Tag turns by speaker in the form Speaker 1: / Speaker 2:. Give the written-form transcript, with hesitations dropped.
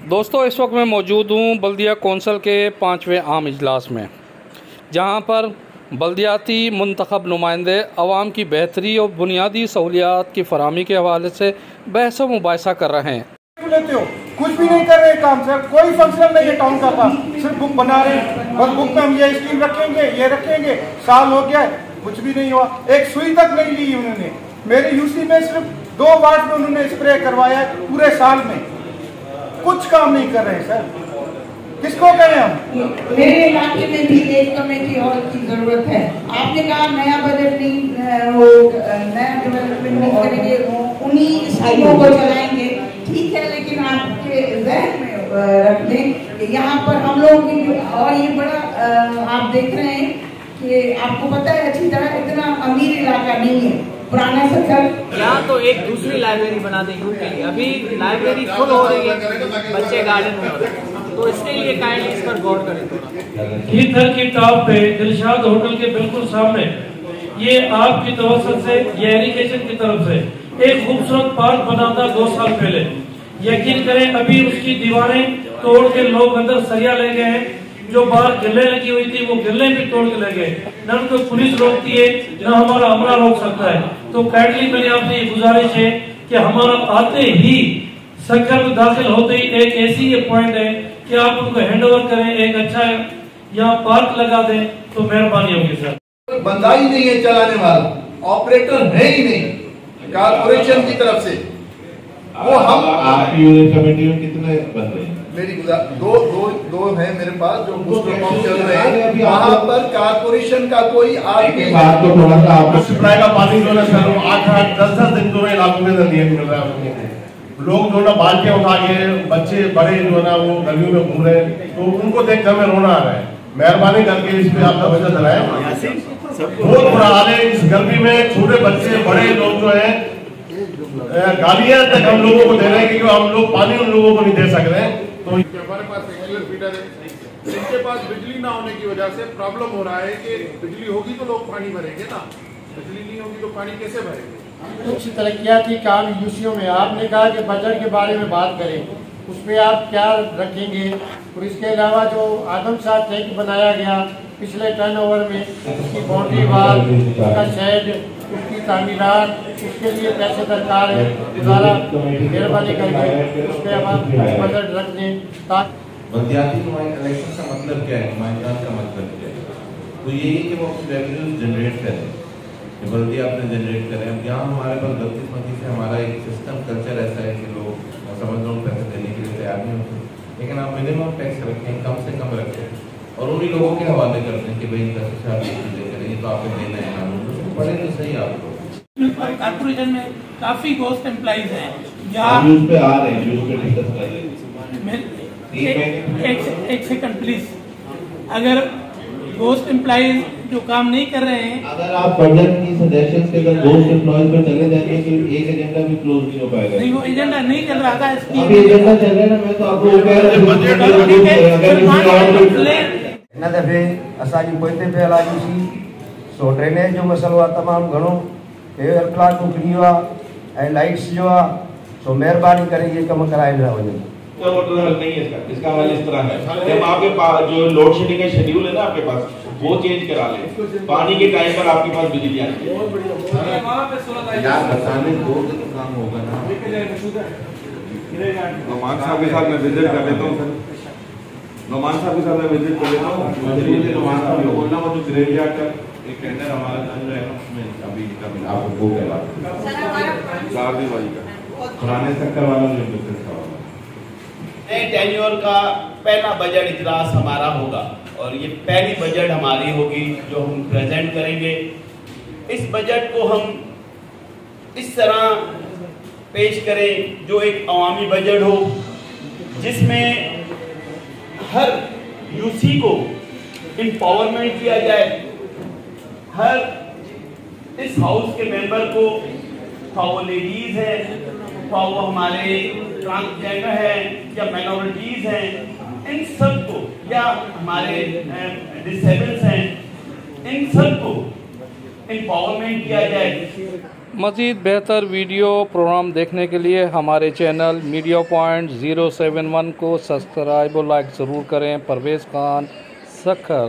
Speaker 1: दोस्तों, इस वक्त मैं मौजूद हूँ बल्दिया कौंसल के 5वें आम इजलास में, जहाँ पर बल्दियाती मुंतखब नुमाइंदे अवाम की बेहतरी और बुनियादी सहूलियात की फराहमी के हवाले से बहस व मुबाहिसा कर रहे हैं।
Speaker 2: लेते हो, कुछ भी नहीं कर रहे काम सर, कोई फंक्शन नहीं है टाउन का पास, सिर्फ बुक बना रहे हैं। बस बुक में हम ये स्कीम रखेंगे, ये रखेंगे, साल हो गया है, कुछ भी नहीं हुआ। एक सुई तक नहीं ली उन्होंने। मेरे यूसी में सिर्फ 2 वार्ड में उन्होंने स्प्रे करवाया है पूरे साल में, कुछ काम नहीं कर रहे सर। किसको कहें हम?
Speaker 3: मेरे इलाके में भी एक कमेटी हॉल की जरूरत है। आपने कहा नया बजट नहीं, वो नया डेवलपमेंट नहीं करेंगे, उन्हीं स्कीमों को चलाएंगे, ठीक है, लेकिन आपके जहन में रख दें कि यहाँ पर हम लोग की, और ये बड़ा आप देख रहे हैं कि आपको पता है अच्छी तरह, इतना अमीर इलाका नहीं है पुराना सफर।
Speaker 4: यहाँ तो एक दूसरी लाइब्रेरी बना देंगे। अभी लाइब्रेरी फुल हो रही है, बच्चे गार्डन में हो रहे हैं, तो इसके लिए काइंडली इस पर गौर करें।
Speaker 5: हीथर की टॉप पे दिलशाद होटल के बिल्कुल सामने, ये आपकी तवज्जो से, ये इरिगेशन की तरफ से एक खूबसूरत पार्क बना था 2 साल पहले। यकीन करें अभी उसकी दीवारें तोड़ के लोग अंदर सरिया ले गए हैं। जो बाहर गिल्ले लगी हुई थी वो गिल्ले भी तोड़ के ले गए। न तो पुलिस रोकती है, न हमारा अमला रोक सकता है। तो काइंडली मेरी आपसे ये गुजारिश है कि हमारा आते ही सक्कर में दाखिल होते ही एक ऐसी ये पॉइंट है कि आप उनको हैंड ओवर करें, एक अच्छा यहाँ पार्क लगा दें तो मेहरबानी होगी सर।
Speaker 6: बंदा ही नहीं है चलाने वाला, ऑपरेटर है ही नहीं कारपोरेशन की तरफ से। वो हम
Speaker 7: आपकी यूनिट कमेटी में कितने बंदे हैं?
Speaker 6: मेरी दो है मेरे पास जो बूस्टर पंप चल रहे हैं। वहाँ पर कारपोरेशन का कोई आदमी
Speaker 7: बात तो थोड़ा सा आपको
Speaker 8: सप्लाई का पानी जो है सर 8-8 10-10 दिन जो है इलाकों में नहीं मिल रहा है। लोग जो ना बाल्टियां उठा के, बच्चे बड़े जो है ना वो गलियों में घूम रहे हैं, तो उनको देख कर हमें रोना आ रहा है। मेहरबानी करके इस पे आपका वजह चलाएं। बहुत बुरा हाल है इस गर्मी में, छोटे बच्चे बड़े लोग जो है गालियां तक हम लोगों को दे रहे हैं क्योंकि हम लोग पानी उन लोगों को नहीं दे सक रहे हैं। तो
Speaker 9: हमारे पास एक्चुअल फीडर है, इनके पास बिजली ना होने की वजह से प्रॉब्लम हो रहा है कि बिजली होगी तो लोग पानी भरेंगे ना, बिजली नहीं होगी तो पानी कैसे भरेंगे।
Speaker 2: कुछ तरक्याती काम यूसीओ में आपने कहा कि बजट के बारे में बात करें, उसमें आप क्या रखेंगे? और इसके अलावा जो आदम शाह टैंक बनाया गया पिछले टर्नओवर में, उसकी बाउंड्री वाल, उसका शेड, उसकी तामीरात, उसके लिए पैसे दरकार है। दोबारा मेहरबानी करके उस पर आप बजट रख दें।
Speaker 7: बल्दियाती इलेक्शन का मतलब क्या है, नुमाइंदान का मतलब क्या है? तो यही है कि वो रेवेन्यू जनरेट करें, बल्दिया अपने जनरेट करें। अब यहाँ हमारे पास बदकिस्मती से हमारा एक सिस्टम कल्चर ऐसा है कि लोग समझ लो पैसे देने के लिए तैयार नहीं होते, लेकिन आप मिनिमम टैक्स रखें, कम से कम रखें और उन्हीं लोगों के हवाले करते हैं कि भाई 10,000 चीजें करें, ये तो आपको देना है कानून, उसको पढ़े तो सही आप लोग।
Speaker 4: कारपोरेशन में काफी गोस्ट एम्प्लॉइज हैं,
Speaker 7: न्यूज़ पे आ रहे हैं, न्यूज़ पे डिस्कस कर रहे हैं।
Speaker 4: एक सेकंड प्लीज। अगर गोस्ट एम्प्लॉइज जो काम नहीं कर रहे हैं,
Speaker 7: अगर आप बजट की सजेशंस के अगर गोस्ट एम्प्लॉइज पे चले जाएंगे तो एक एजेंडा भी क्लोज नहीं हो पाएगा।
Speaker 4: नहीं, वो एजेंडा नहीं चल रहा था,
Speaker 7: अभी एजेंडा चल रहा है ना। मैं तो आपको कह रहा हूं
Speaker 10: हिन दफ़े असांजी पोइते पियल आहे यूसी, सो ड्रेनेज जो मसइलो आहे तमामु घणो, एयर प्लांट उखड़ी हुआ ऐं लाइट्स जो आहे, सो मेहरबानी करे ये कम कराइंदा वञनि।
Speaker 7: नहीं है इसका हल इस तरह है कि हम आपके पास जो लोड शेडिंग का शेड्यूल है ना आपके पास, वो चेंज करा लें। पानी के टाइम पर आपके पास बिजली आएगी यार, बताने दो तो काम होगा ना।
Speaker 9: नौमान साहब के साथ मैं विजिट कर लेता हूँ सर, नौमान साहब के साथ मैं विजिट कर लेता हूँ।
Speaker 7: नौमान साहब को बोलना वो जो ग्रेवयार्ड का एक टेंडर हमारा चल रहा है उसमें अभी आपको वो करवा
Speaker 9: 4 दिन वाली का
Speaker 7: पुराने सेक्टर वाला जो बिजनेस का
Speaker 11: नए टेन्योर का पहला बजट इजलास हमारा होगा और ये पहली बजट हमारी होगी जो हम प्रेजेंट करेंगे। इस बजट को हम इस तरह पेश करें जो एक अवामी बजट हो, जिसमें हर यूसी को एम्पावरमेंट किया जाए, हर इस हाउस के मेंबर को, चाहे वो लेडीज है, चाहे वो हमारे ट्रांसजेंडर है या माइनॉरिटीज हैं, इन सब को, या हमारे डिसेबल्स हैं, इन सब को एम्पावरमेंट किया जाए।
Speaker 1: मज़ीद बेहतर वीडियो प्रोग्राम देखने के लिए हमारे चैनल मीडिया पॉइंट 071 को सब्सक्राइब और लाइक ज़रूर करें। परवेज़ खान, सखर।